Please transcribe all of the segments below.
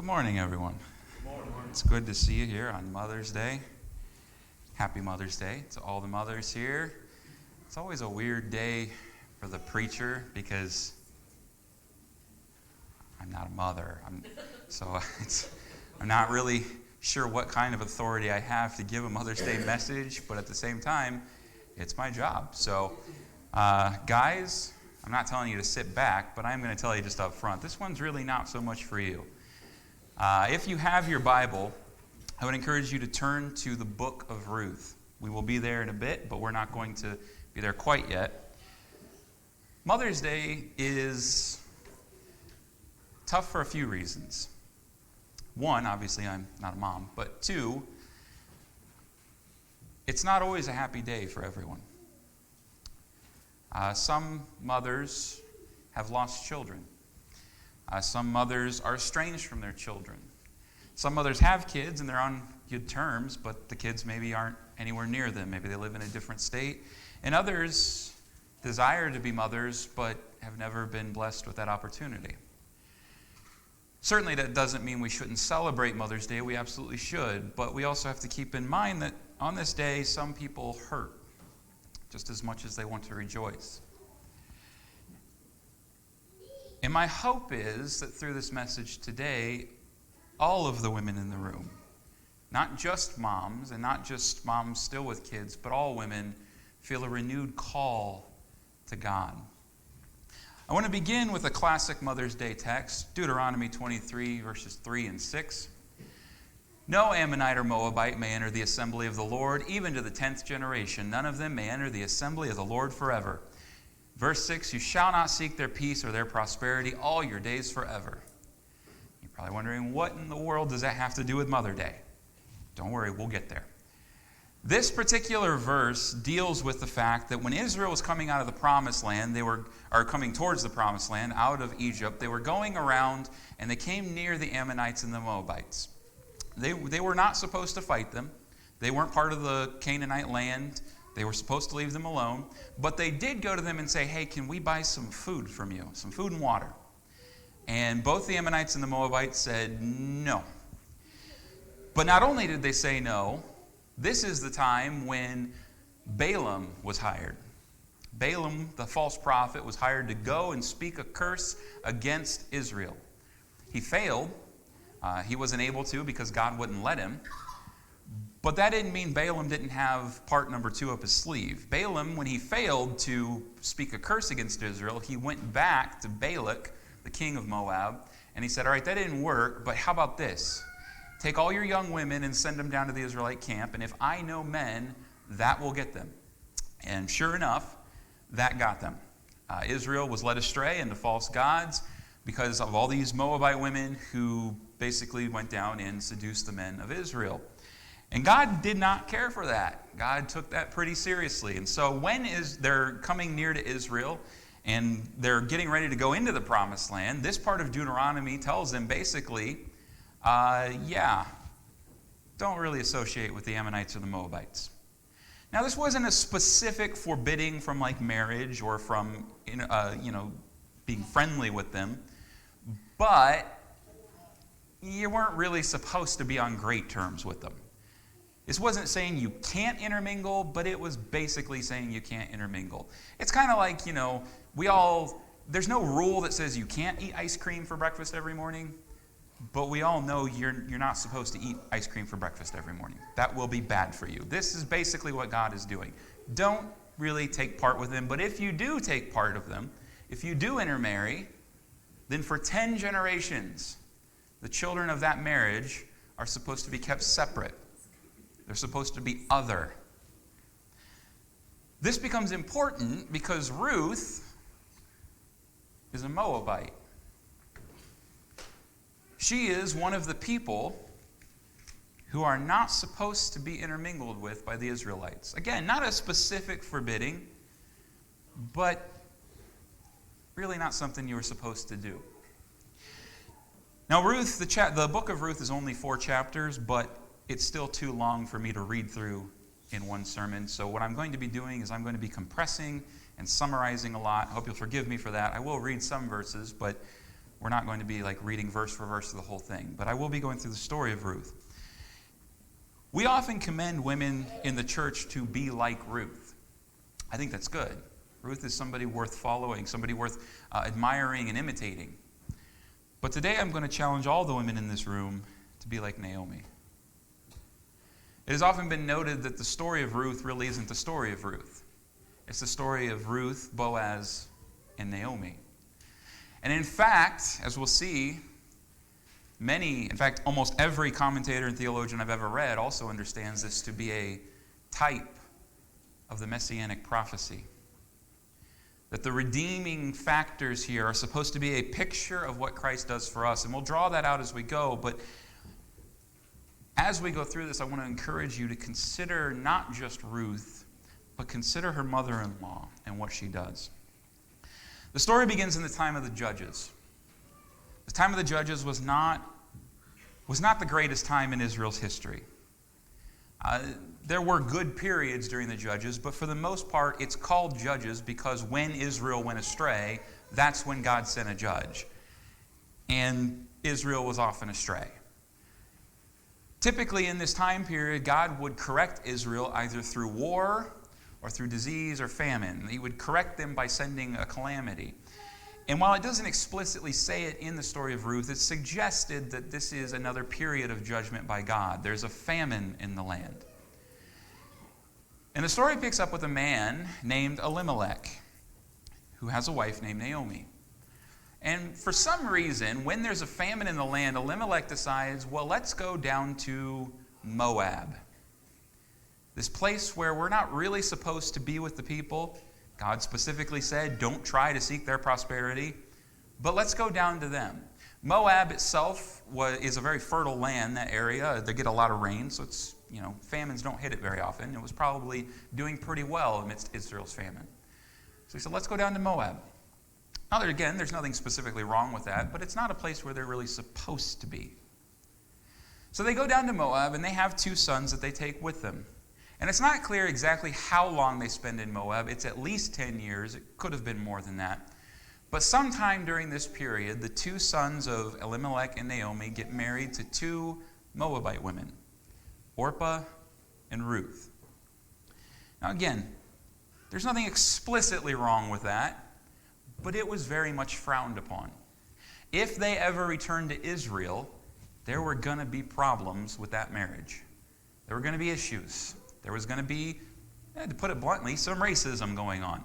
morning, everyone. Good morning. It's good to see you here on Mother's Day. Happy Mother's Day to all the mothers here. It's always a weird day for the preacher because I'm not a mother. I'm not really sure what kind of authority I have to give a Mother's Day message, but at the same time, it's my job. So, guys, I'm not telling you to sit back, but I'm going to tell you just up front, this one's really not so much for you. If you have your Bible, I would encourage you to turn to the book of Ruth. We will be there in a bit, but we're not going to be there quite yet. Mother's Day is tough for a few reasons. One, obviously I'm not a mom, but two, it's not always a happy day for everyone. Some mothers have lost children. Some mothers are estranged from their children. Some mothers have kids and they're on good terms, but the kids maybe aren't anywhere near them. Maybe they live in a different state. And others desire to be mothers, but have never been blessed with that opportunity. Certainly that doesn't mean we shouldn't celebrate Mother's Day. We absolutely should. But we also have to keep in mind that on this day, some people hurt just as much as they want to rejoice. And my hope is that through this message today, all of the women in the room, not just moms, and not just moms still with kids, but all women feel a renewed call to God. I want to begin with a classic Mother's Day text, Deuteronomy 23, verses 3 and 6. No Ammonite or Moabite may enter the assembly of the Lord, even to the 10th generation. None of them may enter the assembly of the Lord forever. Verse 6, you shall not seek their peace or their prosperity all your days forever. You're probably wondering, what in the world does that have to do with Mother's Day? Don't worry, we'll get there. This particular verse deals with the fact that when Israel was coming out of the Promised Land, coming towards the Promised Land, out of Egypt, they were going around and they came near the Ammonites and the Moabites. They were not supposed to fight them. They weren't part of the Canaanite land. They were supposed to leave them alone. But they did go to them and say, hey, can we buy some food from you? Some food and water. And both the Ammonites and the Moabites said no. But not only did they say no, this is the time when Balaam was hired. Balaam, the false prophet, was hired to go and speak a curse against Israel. He failed. He wasn't able to because God wouldn't let him. But that didn't mean Balaam didn't have part number 2 up his sleeve. Balaam, when he failed to speak a curse against Israel, he went back to Balak, the king of Moab, and he said, all right, that didn't work, but how about this? Take all your young women and send them down to the Israelite camp, and if I know men, that will get them. And sure enough, that got them. Israel was led astray into false gods because of all these Moabite women who basically went down and seduced the men of Israel. And God did not care for that. God took that pretty seriously. And so when they're coming near to Israel and they're getting ready to go into the Promised Land, this part of Deuteronomy tells them basically, don't really associate with the Ammonites or the Moabites. Now, this wasn't a specific forbidding from like marriage or from being friendly with them, but you weren't really supposed to be on great terms with them. This wasn't saying you can't intermingle, but it was basically saying you can't intermingle. It's kind of like, there's no rule that says you can't eat ice cream for breakfast every morning, but we all know you're not supposed to eat ice cream for breakfast every morning. That will be bad for you. This is basically what God is doing. Don't really take part with them, but if you do take part of them, if you do intermarry, then for 10 generations, the children of that marriage are supposed to be kept separate. They're supposed to be other. This becomes important because Ruth is a Moabite. She is one of the people who are not supposed to be intermingled with by the Israelites. Again, not a specific forbidding, but really not something you were supposed to do. Now, Ruth, the book of Ruth is only 4 chapters, but it's still too long for me to read through in one sermon. So what I'm going to be doing is I'm going to be compressing and summarizing a lot. I hope you'll forgive me for that. I will read some verses, but we're not going to be like reading verse for verse the whole thing, but I will be going through the story of Ruth. We often commend women in the church to be like Ruth. I think that's good. Ruth is somebody worth following, somebody worth admiring and imitating. But today I'm going to challenge all the women in this room to be like Naomi. It has often been noted that the story of Ruth really isn't the story of Ruth. It's the story of Ruth, Boaz, and Naomi. And in fact, as we'll see, almost every commentator and theologian I've ever read also understands this to be a type of the messianic prophecy. That the redeeming factors here are supposed to be a picture of what Christ does for us. And we'll draw that out as we go. But as we go through this, I want to encourage you to consider not just Ruth, but consider her mother-in-law and what she does. The story begins in the time of the Judges. The time of the Judges was not the greatest time in Israel's history. There were good periods during the Judges, but for the most part, it's called Judges because when Israel went astray, that's when God sent a judge. And Israel was often astray. Typically in this time period, God would correct Israel either through war or through disease or famine. He would correct them by sending a calamity. And while it doesn't explicitly say it in the story of Ruth, it's suggested that this is another period of judgment by God. There's a famine in the land. And the story picks up with a man named Elimelech, who has a wife named Naomi. And for some reason, when there's a famine in the land, Elimelech decides, well, let's go down to Moab. This place where we're not really supposed to be with the people. God specifically said, don't try to seek their prosperity, but let's go down to them. Moab itself is a very fertile land, that area. They get a lot of rain, so it's, famines don't hit it very often. It was probably doing pretty well amidst Israel's famine. So he said, let's go down to Moab. Now, again, there's nothing specifically wrong with that, but it's not a place where they're really supposed to be. So they go down to Moab, and they have 2 sons that they take with them. And it's not clear exactly how long they spend in Moab. It's at least 10 years. It could have been more than that. But sometime during this period, the 2 sons of Elimelech and Naomi get married to 2 Moabite women, Orpah and Ruth. Now again, there's nothing explicitly wrong with that, but it was very much frowned upon. If they ever returned to Israel, there were going to be problems with that marriage. There were going to be issues. There was going to be, to put it bluntly, some racism going on.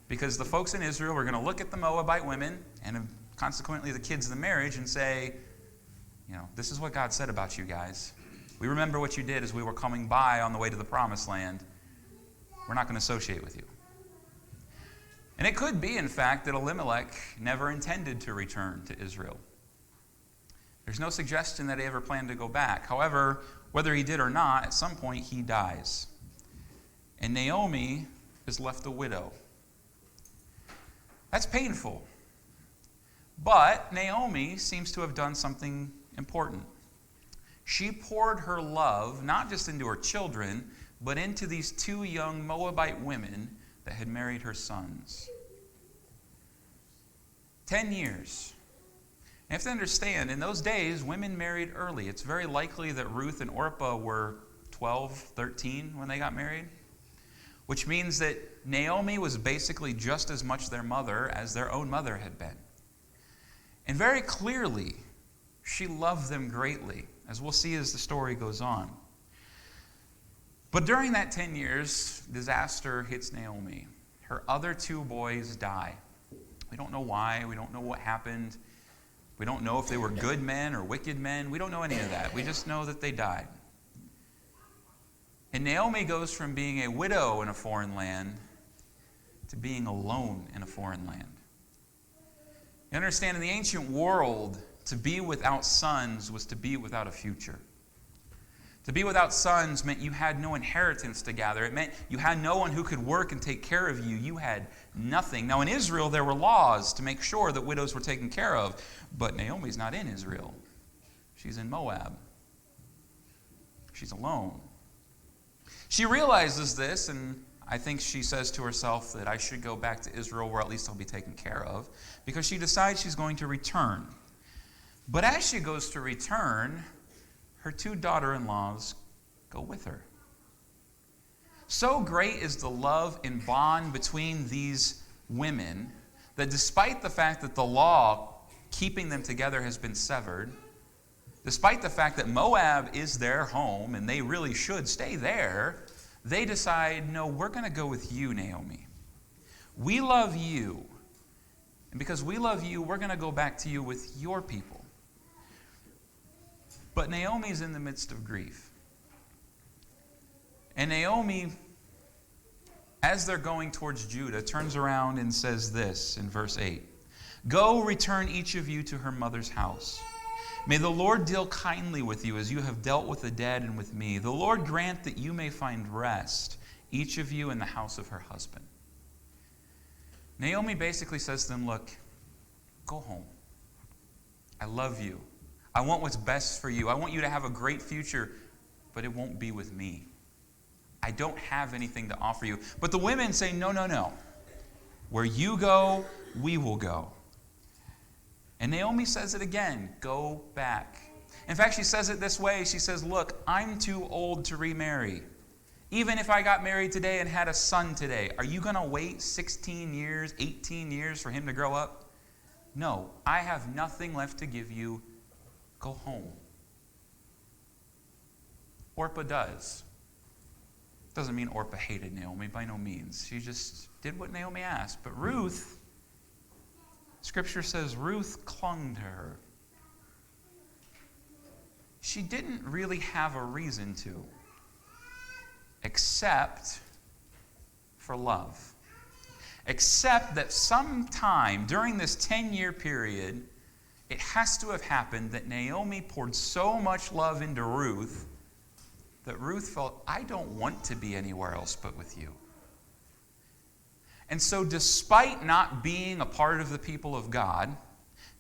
Because the folks in Israel were going to look at the Moabite women and consequently the kids of the marriage and say, this is what God said about you guys. We remember what you did as we were coming by on the way to the promised land. We're not going to associate with you. And it could be, in fact, that Elimelech never intended to return to Israel. There's no suggestion that he ever planned to go back. However, whether he did or not, at some point he dies. And Naomi is left a widow. That's painful. But Naomi seems to have done something important. She poured her love not just into her children, but into these 2 young Moabite women that had married her sons. 10 years. You have to understand, in those days, women married early. It's very likely that Ruth and Orpah were 12, 13 when they got married, which means that Naomi was basically just as much their mother as their own mother had been. And very clearly, she loved them greatly, as we'll see as the story goes on. But during that 10 years, disaster hits Naomi. Her other 2 boys die. We don't know why. We don't know what happened. We don't know if they were good men or wicked men. We don't know any of that. We just know that they died. And Naomi goes from being a widow in a foreign land to being alone in a foreign land. You understand, in the ancient world, to be without sons was to be without a future. To be without sons meant you had no inheritance to gather. It meant you had no one who could work and take care of you. You had nothing. Now in Israel, there were laws to make sure that widows were taken care of. But Naomi's not in Israel. She's in Moab. She's alone. She realizes this, and I think she says to herself that I should go back to Israel where at least I'll be taken care of, because she decides she's going to return. But as she goes to return, her two daughter-in-laws go with her. So great is the love and bond between these women that despite the fact that the law keeping them together has been severed, despite the fact that Moab is their home and they really should stay there, they decide, no, we're going to go with you, Naomi. We love you. And because we love you, we're going to go back to you with your people. But Naomi's in the midst of grief. And Naomi, as they're going towards Judah, turns around and says this in verse 8. Go, return each of you to her mother's house. May the Lord deal kindly with you as you have dealt with the dead and with me. The Lord grant that you may find rest, each of you in the house of her husband. Naomi basically says to them, look, go home. I love you. I want what's best for you. I want you to have a great future, but it won't be with me. I don't have anything to offer you. But the women say, no, no, no. Where you go, we will go. And Naomi says it again, go back. In fact, she says it this way. She says, look, I'm too old to remarry. Even if I got married today and had a son today, are you going to wait 16 years, 18 years for him to grow up? No, I have nothing left to give you. Go home. Orpah does. Doesn't mean Orpah hated Naomi, by no means. She just did what Naomi asked. But Ruth, Scripture says Ruth clung to her. She didn't really have a reason to, except for love. Except that sometime during this 10-year period, it has to have happened that Naomi poured so much love into Ruth that Ruth felt, I don't want to be anywhere else but with you. And so despite not being a part of the people of God,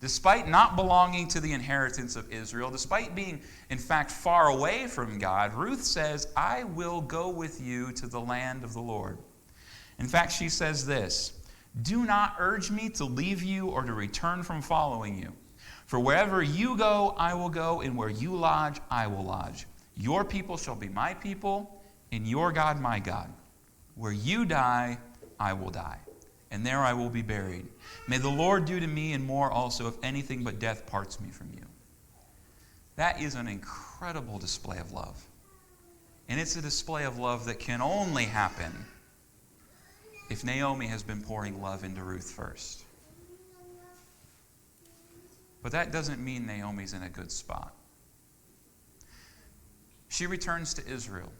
despite not belonging to the inheritance of Israel, despite being, in fact, far away from God, Ruth says, I will go with you to the land of the Lord. In fact, she says this, do not urge me to leave you or to return from following you. For wherever you go, I will go, and where you lodge, I will lodge. Your people shall be my people, and your God my God. Where you die, I will die, and there I will be buried. May the Lord do to me and more also, if anything but death parts me from you. That is an incredible display of love. And it's a display of love that can only happen if Naomi has been pouring love into Ruth first. But that doesn't mean Naomi's in a good spot. She returns to Israel.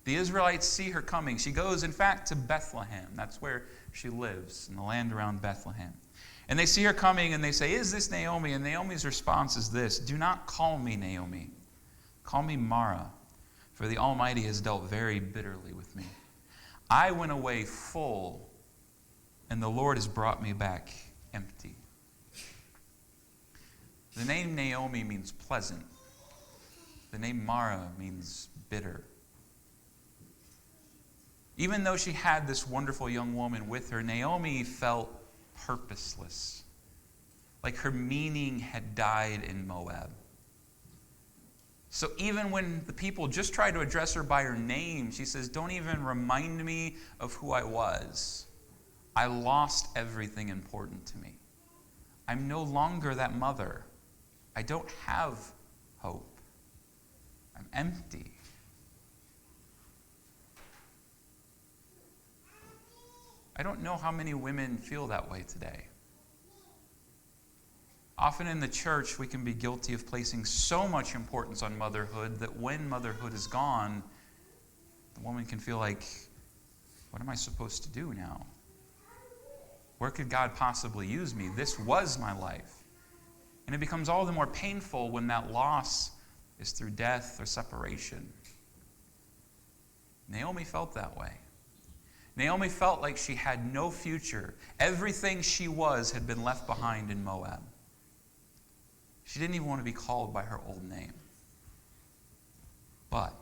The Israelites see her coming. She goes, in fact, to Bethlehem. That's where she lives, in the land around Bethlehem. And they see her coming, and they say, is this Naomi? And Naomi's response is this, do not call me Naomi. Call me Mara, for the Almighty has dealt very bitterly with me. I went away full, and the Lord has brought me back empty. The name Naomi means pleasant. The name Mara means bitter. Even though she had this wonderful young woman with her, Naomi felt purposeless, like her meaning had died in Moab. So even when the people just try to address her by her name, she says, don't even remind me of who I was. I lost everything important to me. I'm no longer that mother. I don't have hope. I'm empty. I don't know how many women feel that way today. Often in the church, we can be guilty of placing so much importance on motherhood that when motherhood is gone, the woman can feel like, what am I supposed to do now? Where could God possibly use me? This was my life. And it becomes all the more painful when that loss is through death or separation. Naomi felt that way. Naomi felt like she had no future. Everything she was had been left behind in Moab. She didn't even want to be called by her old name. But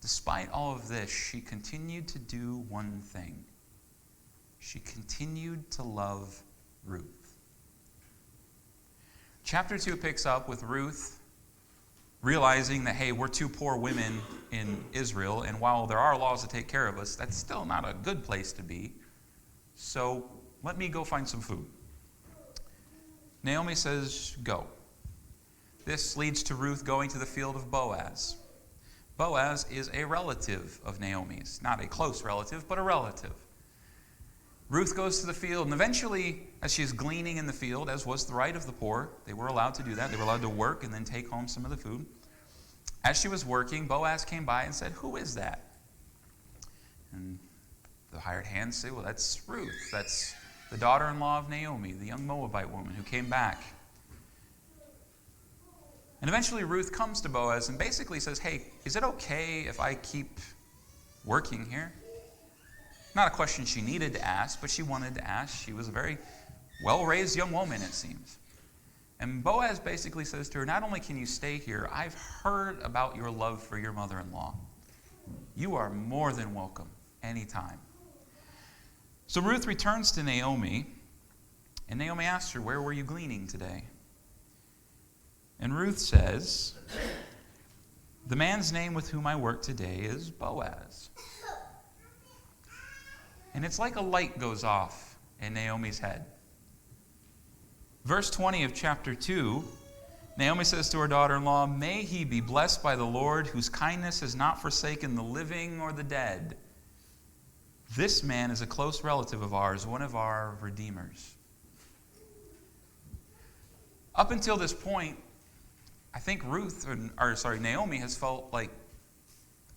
despite all of this, she continued to do one thing. She continued to love Ruth. Chapter 2 picks up with Ruth realizing that, hey, we're two poor women in Israel, and while there are laws to take care of us, that's still not a good place to be. So let me go find some food. Naomi says, go. This leads to Ruth going to the field of Boaz. Boaz is a relative of Naomi's. Not a close relative, but a relative. Ruth goes to the field, and eventually, as she's gleaning in the field, as was the right of the poor, they were allowed to do that. They were allowed to work and then take home some of the food. As she was working, Boaz came by and said, who is that? And the hired hands say, well, that's Ruth. That's the daughter-in-law of Naomi, the young Moabite woman who came back. And eventually Ruth comes to Boaz and basically says, hey, is it okay if I keep working here? Not a question she needed to ask, but she wanted to ask. She was a very well-raised young woman, it seems. And Boaz basically says to her, not only can you stay here, I've heard about your love for your mother-in-law. You are more than welcome anytime. So Ruth returns to Naomi, and Naomi asks her, where were you gleaning today? And Ruth says, the man's name with whom I work today is Boaz. And it's like a light goes off in Naomi's head. Verse 20 of chapter 2, Naomi says to her daughter-in-law, may he be blessed by the Lord, whose kindness has not forsaken the living or the dead. This man is a close relative of ours, one of our redeemers. Up until this point, I think Naomi has felt like,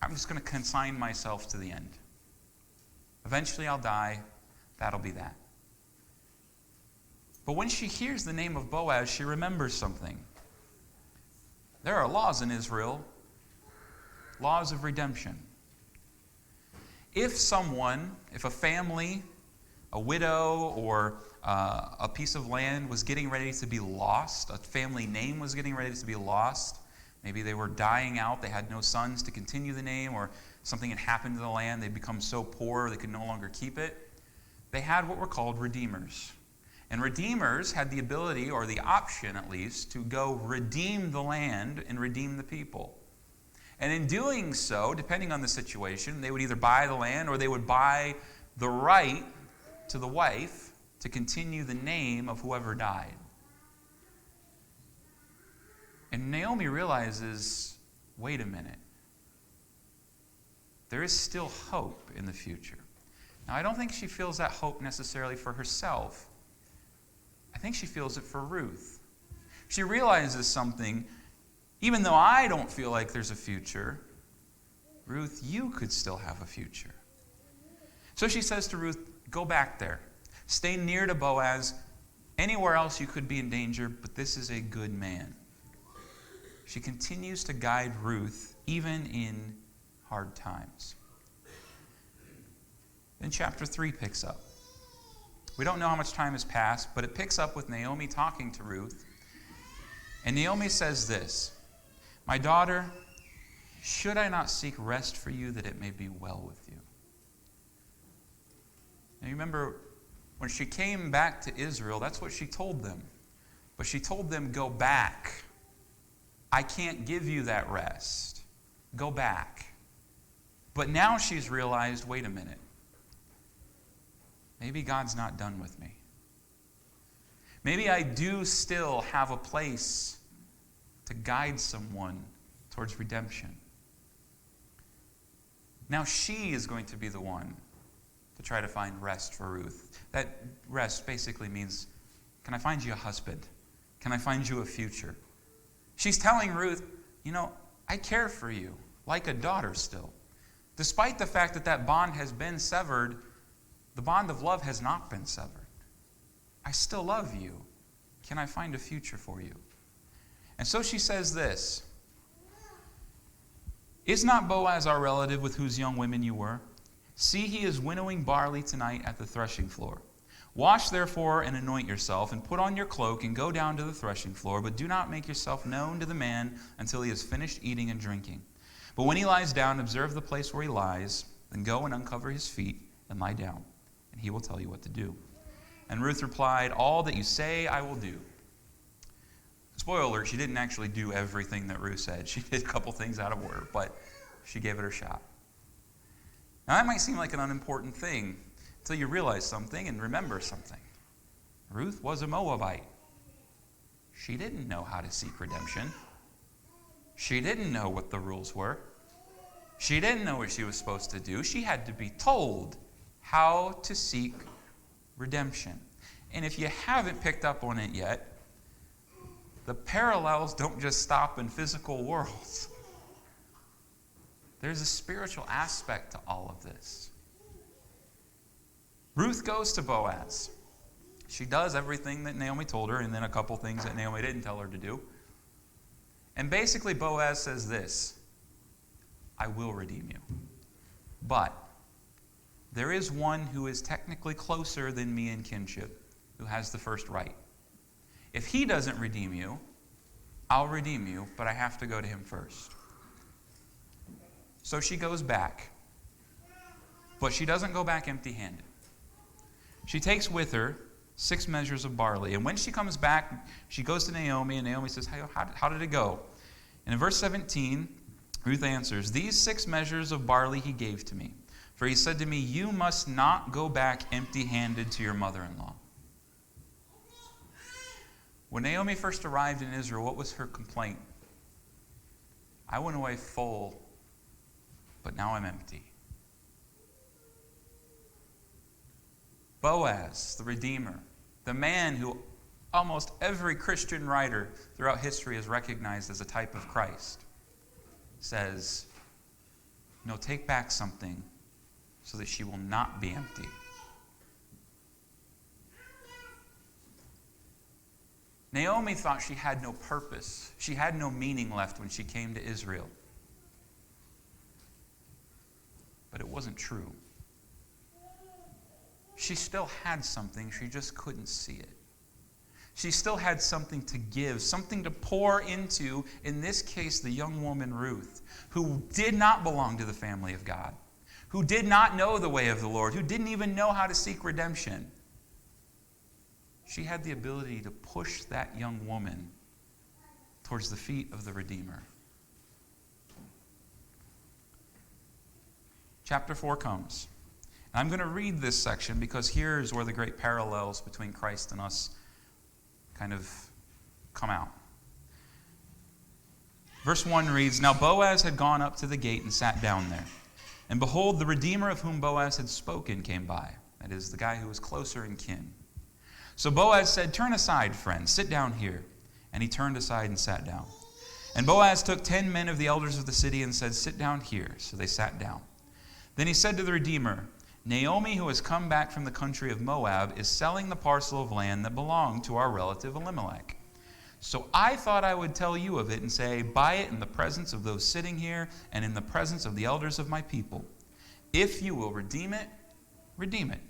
I'm just going to consign myself to the end. Eventually I'll die. That'll be that. But when she hears the name of Boaz, she remembers something. There are laws in Israel, laws of redemption. If a family, a widow, or a piece of land was getting ready to be lost, a family name was getting ready to be lost, maybe they were dying out, they had no sons to continue the name, or something had happened to the land, they'd become so poor they could no longer keep it, they had what were called redeemers. And redeemers had the ability, or the option at least, to go redeem the land and redeem the people. And in doing so, depending on the situation, they would either buy the land or they would buy the right to the wife to continue the name of whoever died. And Naomi realizes, wait a minute. There is still hope in the future. Now, I don't think she feels that hope necessarily for herself. I think she feels it for Ruth. She realizes something. Even though I don't feel like there's a future, Ruth, you could still have a future. So she says to Ruth, go back there. Stay near to Boaz. Anywhere else you could be in danger, but this is a good man. She continues to guide Ruth even in hard times. Then chapter 3 picks up. We don't know how much time has passed, but it picks up with Naomi talking to Ruth. And Naomi says this, my daughter, should I not seek rest for you that it may be well with you? Now you remember when she came back to Israel, that's what she told them. But she told them, go back. I can't give you that rest. Go back. But now she's realized, wait a minute. Maybe God's not done with me. Maybe I do still have a place to guide someone towards redemption. Now she is going to be the one to try to find rest for Ruth. That rest basically means, can I find you a husband? Can I find you a future? She's telling Ruth, I care for you like a daughter still. Despite the fact that that bond has been severed, the bond of love has not been severed. I still love you. Can I find a future for you? And so she says this, is not Boaz our relative with whose young women you were? See, he is winnowing barley tonight at the threshing floor. Wash therefore and anoint yourself, and put on your cloak, and go down to the threshing floor, but do not make yourself known to the man until he has finished eating and drinking. But when he lies down, observe the place where he lies, then go and uncover his feet and lie down, and he will tell you what to do." And Ruth replied, "All that you say I will do." Spoiler alert, she didn't actually do everything that Ruth said. She did a couple things out of order, but she gave it her shot. Now that might seem like an unimportant thing until you realize something and remember something. Ruth was a Moabite. She didn't know how to seek redemption. She didn't know what the rules were. She didn't know what she was supposed to do. She had to be told how to seek redemption. And if you haven't picked up on it yet, the parallels don't just stop in physical worlds. There's a spiritual aspect to all of this. Ruth goes to Boaz. She does everything that Naomi told her, and then a couple things that Naomi didn't tell her to do. And basically Boaz says this: "I will redeem you. But there is one who is technically closer than me in kinship, who has the first right. If he doesn't redeem you, I'll redeem you, but I have to go to him first." So she goes back. But she doesn't go back empty-handed. She takes with her 6 measures of barley. And when she comes back, she goes to Naomi, and Naomi says, "Hey, how did it go?" And in verse 17, Ruth answers, "These 6 measures of barley he gave to me. For he said to me, 'You must not go back empty-handed to your mother-in-law.'" When Naomi first arrived in Israel, what was her complaint? "I went away full, but now I'm empty." Boaz, the Redeemer, the man who almost every Christian writer throughout history has recognized as a type of Christ, says, "No, take back something so that she will not be empty." Naomi thought she had no purpose. She had no meaning left when she came to Israel. But it wasn't true. She still had something, she just couldn't see it. She still had something to give, something to pour into, in this case, the young woman Ruth, who did not belong to the family of God, who did not know the way of the Lord, who didn't even know how to seek redemption. She had the ability to push that young woman towards the feet of the Redeemer. Chapter 4 comes. And I'm going to read this section because here's where the great parallels between Christ and us kind of come out. Verse 1 reads, "Now Boaz had gone up to the gate and sat down there. And behold, the Redeemer of whom Boaz had spoken came by." That is, the guy who was closer in kin. So Boaz said, "Turn aside, friend, sit down here." And he turned aside and sat down. And Boaz took 10 men of the elders of the city and said, "Sit down here." So they sat down. Then he said to the Redeemer, "Naomi, who has come back from the country of Moab, is selling the parcel of land that belonged to our relative Elimelech. So I thought I would tell you of it and say, buy it in the presence of those sitting here and in the presence of the elders of my people. If you will redeem it, redeem it.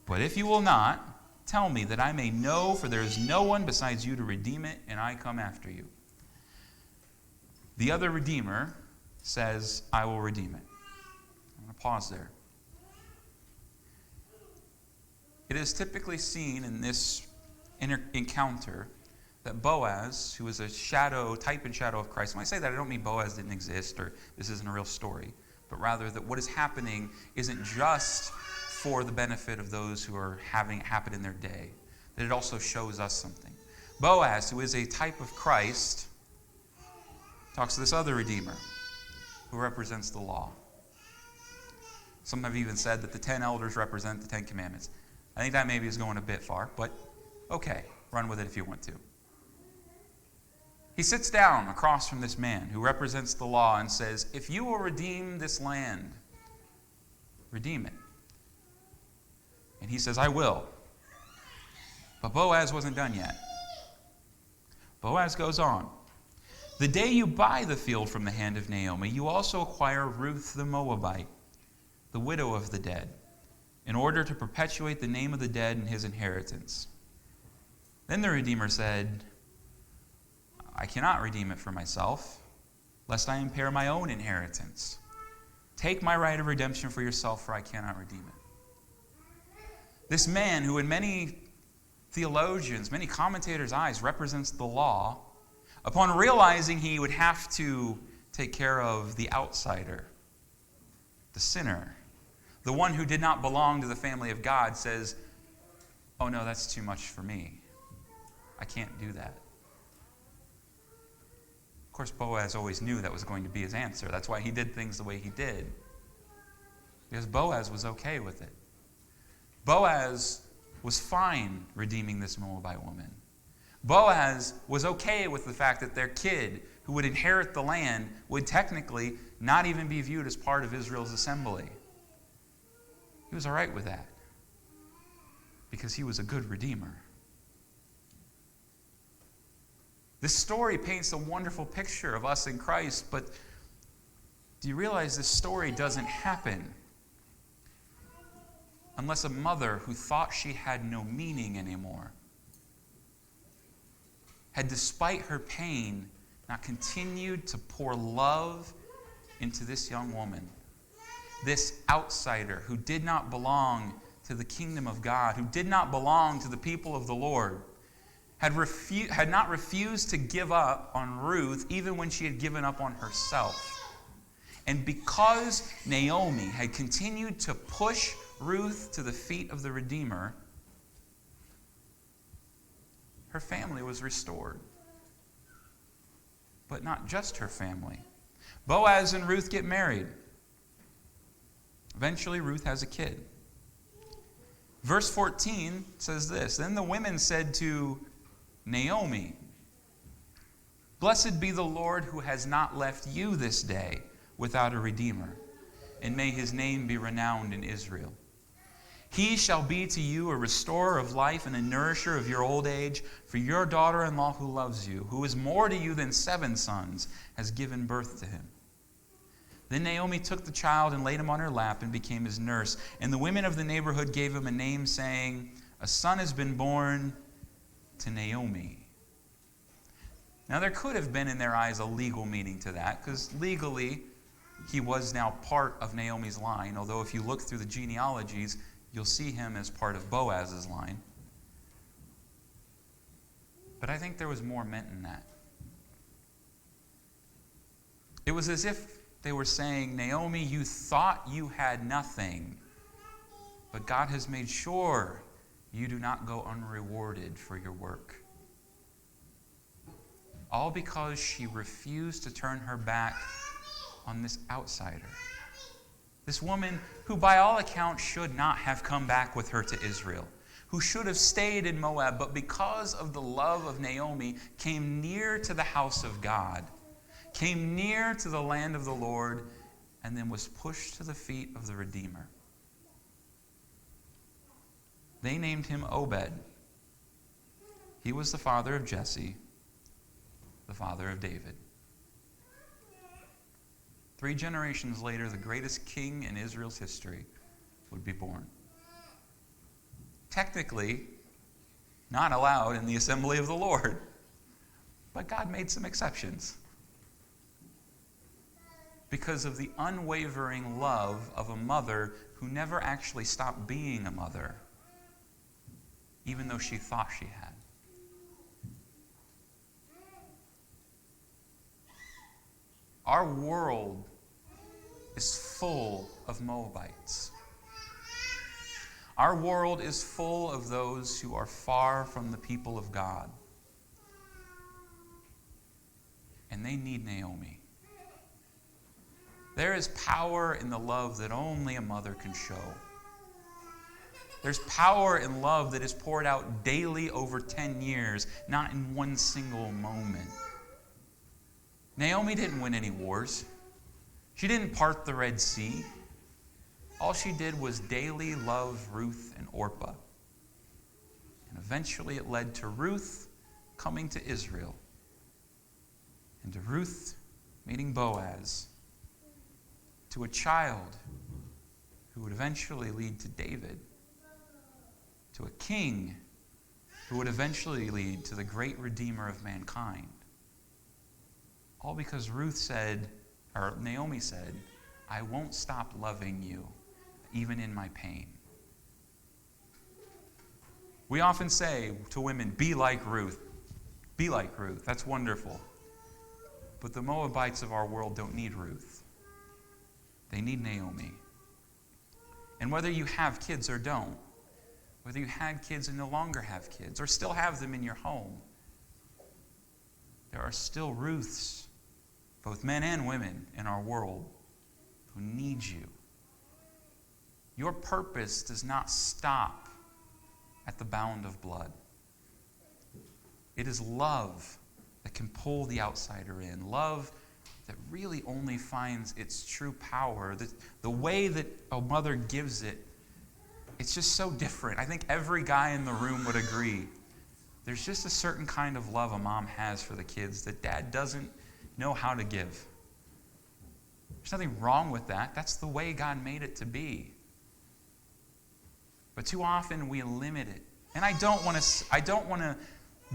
But if you will not, tell me that I may know, for there is no one besides you to redeem it, and I come after you." The other Redeemer says, "I will redeem it." I'm going to pause there. It is typically seen in this encounter that Boaz, who is a type and shadow of Christ. When I say that, I don't mean Boaz didn't exist or this isn't a real story, but rather that what is happening isn't just for the benefit of those who are having it happen in their day, that it also shows us something. Boaz, who is a type of Christ, talks to this other Redeemer who represents the law. Some have even said that the 10 elders represent the 10 commandments. I think that maybe is going a bit far, but okay, run with it if you want to. He sits down across from this man who represents the law and says, "If you will redeem this land, redeem it." And he says, "I will." But Boaz wasn't done yet. Boaz goes on. "The day you buy the field from the hand of Naomi, you also acquire Ruth the Moabite, the widow of the dead, in order to perpetuate the name of the dead in his inheritance." Then the Redeemer said, "I cannot redeem it for myself. lest I impair my own inheritance. Take my right of redemption for yourself, for I cannot redeem it. This man, who in many theologians, many commentators' eyes represents the law, upon realizing he would have to take care of the outsider, the sinner, the one who did not belong to the family of God, says, "Oh no, that's too much for me. I can't do that." Of course, Boaz always knew that was going to be his answer. That's why he did things the way he did. Because Boaz was okay with it. Boaz was fine redeeming this Moabite woman. Boaz was okay with the fact that their kid, who would inherit the land, would technically not even be viewed as part of Israel's assembly. He was all right with that because he was a good redeemer. This story paints a wonderful picture of us in Christ, but do you realize this story doesn't happen unless a mother who thought she had no meaning anymore had, despite her pain, not continued to pour love into this young woman, this outsider who did not belong to the kingdom of God, who did not belong to the people of the Lord, had not refused to give up on Ruth even when she had given up on herself. And because Naomi had continued to push Ruth to the feet of the Redeemer, her family was restored. But not just her family. Boaz and Ruth get married. Eventually, Ruth has a kid. Verse 14 says this, "Then the women said to Naomi, 'Blessed be the Lord who has not left you this day without a redeemer, and may his name be renowned in Israel. He shall be to you a restorer of life and a nourisher of your old age, for your daughter-in-law who loves you, who is more to you than 7 sons, has given birth to him.' Then Naomi took the child and laid him on her lap and became his nurse. And the women of the neighborhood gave him a name, saying, 'A son has been born to Naomi.'" Now there could have been in their eyes a legal meaning to that, because legally he was now part of Naomi's line, although if you look through the genealogies, you'll see him as part of Boaz's line. But I think there was more meant in that. It was as if they were saying, "Naomi, you thought you had nothing, but God has made sure you do not go unrewarded for your work." All because she refused to turn her back on this outsider. This woman who by all accounts should not have come back with her to Israel, who should have stayed in Moab, but because of the love of Naomi, came near to the house of God, came near to the land of the Lord, and then was pushed to the feet of the Redeemer. They named him Obed. He was the father of Jesse, the father of David. 3 generations later, the greatest king in Israel's history would be born. Technically, not allowed in the assembly of the Lord, but God made some exceptions because of the unwavering love of a mother who never actually stopped being a mother, even though she thought she had. Our world is full of Moabites. Our world is full of those who are far from the people of God. And they need Naomi. There is power in the love that only a mother can show. There's power in love that is poured out daily over 10 years, not in one single moment. Naomi didn't win any wars. She didn't part the Red Sea. All she did was daily love Ruth and Orpah. And eventually it led to Ruth coming to Israel, and to Ruth meeting Boaz, to a child who would eventually lead to David, to a king who would eventually lead to the great Redeemer of mankind. All because Naomi said, I won't stop loving you, even in my pain. We often say to women, be like Ruth. Be like Ruth. That's wonderful. But the Moabites of our world don't need Ruth. They need Naomi. And whether you have kids or don't, whether you had kids and no longer have kids, or still have them in your home, there are still Ruths, both men and women, in our world who need you. Your purpose does not stop at the bound of blood. It is love that can pull the outsider in. Love that really only finds its true power. The way that a mother gives it, it's just so different. I think every guy in the room would agree. There's just a certain kind of love a mom has for the kids that dad doesn't know how to give. There's nothing wrong with that. That's the way God made it to be. But too often we limit it. And I don't want to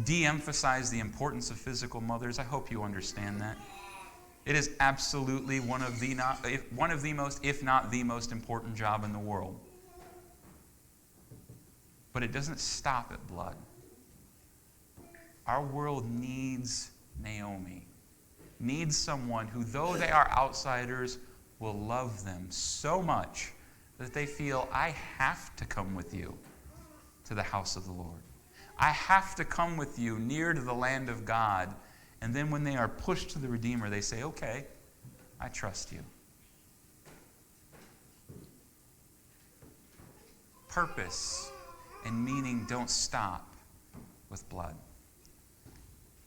de-emphasize the importance of physical mothers. I hope you understand that. It is absolutely one of the most, if not the most important job in the world. But it doesn't stop at blood. Our world needs Naomi. Needs someone who, though they are outsiders, will love them so much that they feel, I have to come with you to the house of the Lord. I have to come with you near to the land of God. And then when they are pushed to the Redeemer, they say, okay, I trust you. Purpose and meaning don't stop with blood.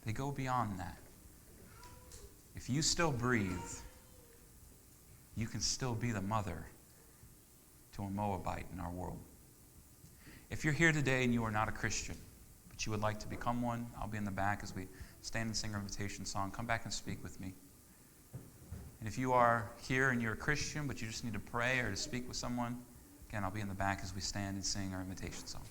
They go beyond that. If you still breathe, you can still be the mother to a Moabite in our world. If you're here today and you are not a Christian, but you would like to become one, I'll be in the back as we stand and sing our invitation song. Come back and speak with me. And if you are here and you're a Christian, but you just need to pray or to speak with someone, again, I'll be in the back as we stand and sing our invitation song.